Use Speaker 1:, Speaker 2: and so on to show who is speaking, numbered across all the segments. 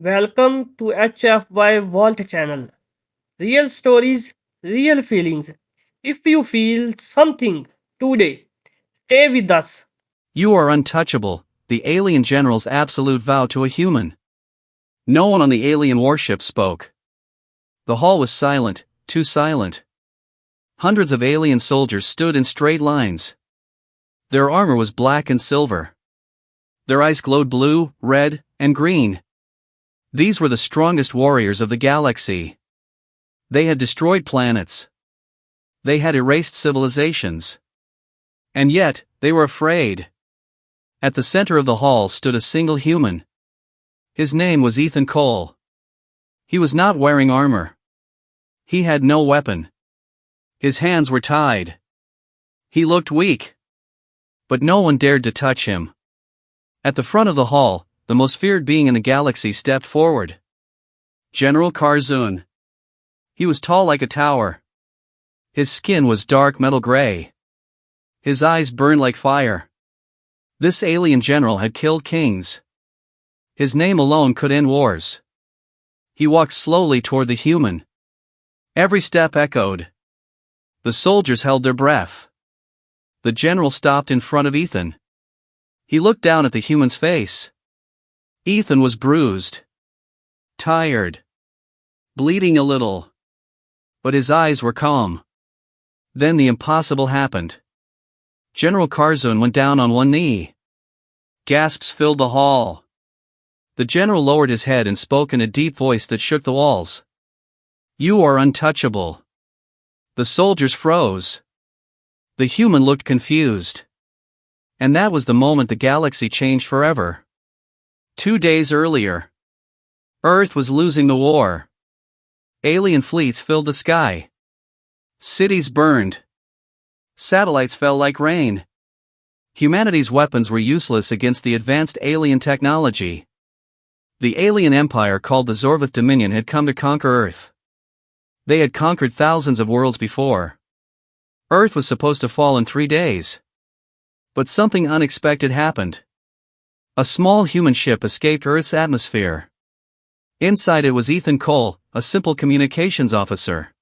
Speaker 1: Welcome to HFY Vault channel. Real stories, real feelings. If you feel something today, stay with us.
Speaker 2: You are untouchable, the alien general's absolute vow to a human. No one on the alien warship spoke. The hall was silent, too silent. Hundreds of alien soldiers stood in straight lines. Their armor was black and silver. Their eyes glowed blue, red, and green. These were the strongest warriors of the galaxy. They had destroyed planets. They had erased civilizations. And yet, they were afraid. At the center of the hall stood a single human. His name was Ethan Cole. He was not wearing armor. He had no weapon. His hands were tied. He looked weak. But no one dared to touch him. At the front of the hall, the most feared being in the galaxy stepped forward. General Karzun. He was tall like a tower. His skin was dark metal gray. His eyes burned like fire. This alien general had killed kings. His name alone could end wars. He walked slowly toward the human. Every step echoed. The soldiers held their breath. The general stopped in front of Ethan. He looked down at the human's face. Ethan was bruised, tired, bleeding a little. But his eyes were calm. Then the impossible happened. General Karzun went down on one knee. Gasps filled the hall. The general lowered his head and spoke in a deep voice that shook the walls. "You are untouchable." The soldiers froze. The human looked confused. And that was the moment the galaxy changed forever. 2 days earlier, Earth was losing the war. Alien fleets filled the sky. Cities burned. Satellites fell like rain. Humanity's weapons were useless against the advanced alien technology. The alien empire called the Zorvath Dominion had come to conquer Earth. They had conquered thousands of worlds before. Earth was supposed to fall in 3 days. But something unexpected happened. A small human ship escaped Earth's atmosphere. Inside it was Ethan Cole, a simple communications officer.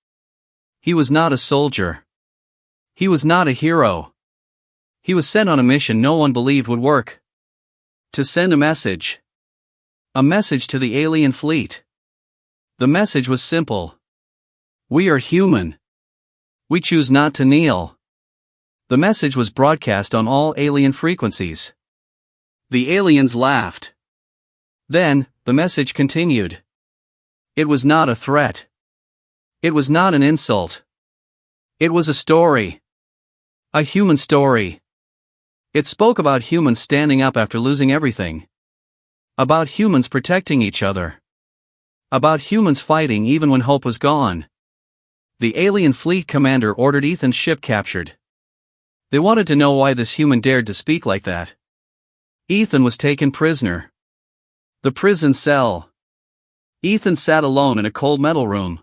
Speaker 2: He was not a soldier. He was not a hero. He was sent on a mission no one believed would work. To send a message. A message to the alien fleet. The message was simple. We are human. We choose not to kneel. The message was broadcast on all alien frequencies. The aliens laughed. Then, the message continued. It was not a threat. It was not an insult. It was a story. A human story. It spoke about humans standing up after losing everything. About humans protecting each other. About humans fighting even when hope was gone. The alien fleet commander ordered Ethan's ship captured. They wanted to know why this human dared to speak like that. Ethan was taken prisoner. The prison cell. Ethan sat alone in a cold metal room.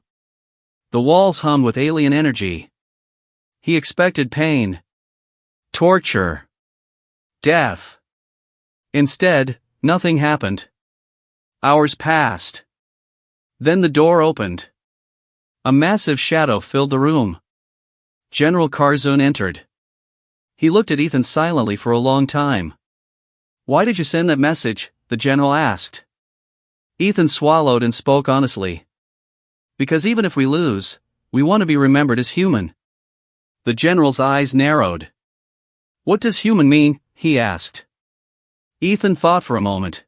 Speaker 2: The walls hummed with alien energy. He expected pain. Torture. Death. Instead, nothing happened. Hours passed. Then the door opened. A massive shadow filled the room. General Karzun entered. He looked at Ethan silently for a long time. "Why did you send that message?" the general asked. Ethan swallowed and spoke honestly. "Because even if we lose, we want to be remembered as human." The general's eyes narrowed. "What does human mean?" he asked. Ethan thought for a moment.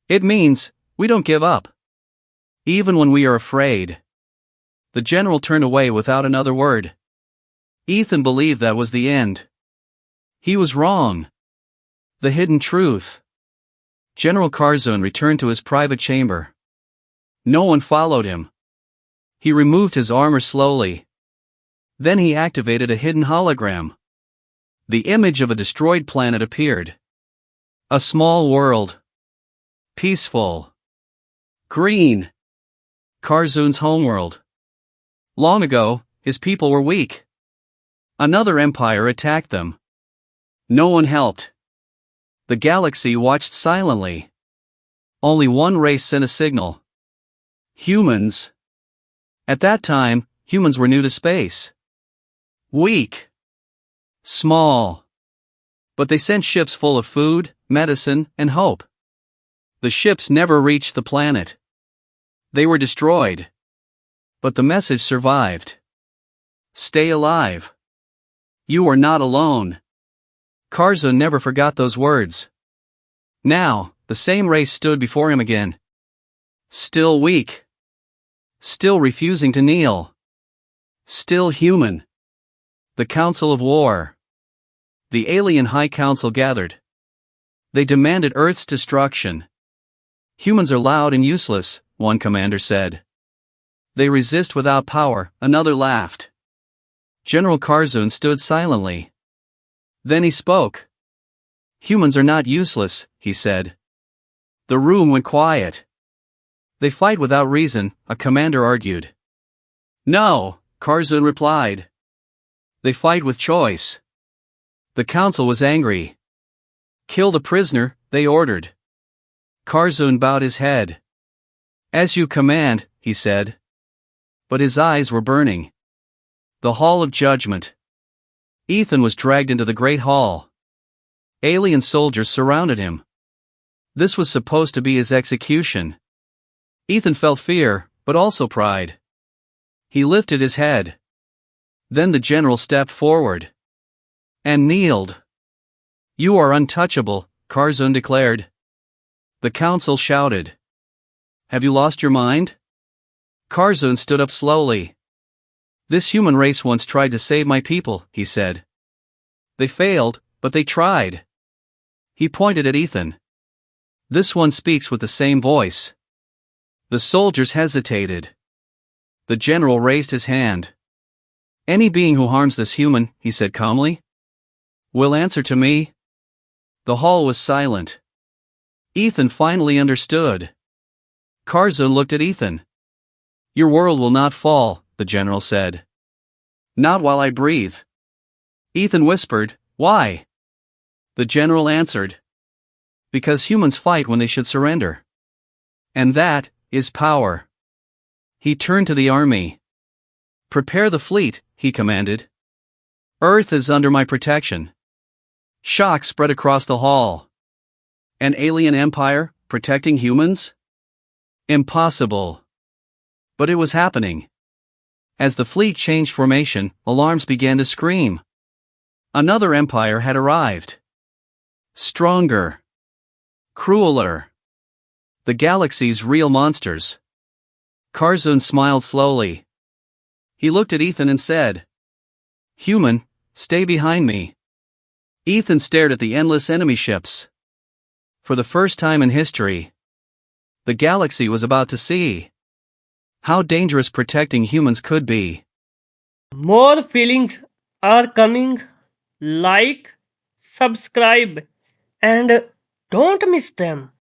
Speaker 2: "It means, we don't give up. Even when we are afraid." The general turned away without another word. Ethan believed that was the end. He was wrong. The hidden truth. General Karzun returned to his private chamber. No one followed him. He removed his armor slowly. Then he activated a hidden hologram. The image of a destroyed planet appeared. A small world. Peaceful. Green. Karzun's homeworld. Long ago, his people were weak. Another empire attacked them. No one helped. The galaxy watched silently. Only one race sent a signal. Humans. At that time, humans were new to space. Weak. Small. But they sent ships full of food, medicine, and hope. The ships never reached the planet. They were destroyed. But the message survived. Stay alive. You are not alone. Karzun never forgot those words. Now, the same race stood before him again. Still weak. Still refusing to kneel. Still human. The Council of War. The alien High Council gathered. They demanded Earth's destruction. Humans are loud and useless, one commander said. They resist without power, another laughed. General Karzun stood silently. Then he spoke. Humans are not useless, he said. The room went quiet. They fight without reason, a commander argued. No, Karzun replied. They fight with choice. The council was angry. Kill the prisoner, they ordered. Karzun bowed his head. As you command, he said. But his eyes were burning. The Hall of Judgment. Ethan was dragged into the Great Hall. Alien soldiers surrounded him. This was supposed to be his execution. Ethan felt fear, but also pride. He lifted his head. Then the general stepped forward. And kneeled. You are untouchable, Karzun declared. The council shouted. Have you lost your mind? Karzun stood up slowly. This human race once tried to save my people, he said. They failed, but they tried. He pointed at Ethan. This one speaks with the same voice. The soldiers hesitated. The general raised his hand. Any being who harms this human, he said calmly, will answer to me. The hall was silent. Ethan finally understood. Karzun looked at Ethan. Your world will not fall, the general said. Not while I breathe. Ethan whispered, why? The general answered. Because humans fight when they should surrender. And that is power. He turned to the army. Prepare the fleet, he commanded. Earth is under my protection. Shock spread across the hall. An alien empire, protecting humans? Impossible. But it was happening. As the fleet changed formation, alarms began to scream. Another empire had arrived. Stronger. Crueler. The galaxy's real monsters. Karzun smiled slowly. He looked at Ethan and said, Human, stay behind me. Ethan stared at the endless enemy ships. For the first time in history, the galaxy was about to see how dangerous protecting humans could be.
Speaker 1: More feelings are coming. Like, subscribe, and don't miss them.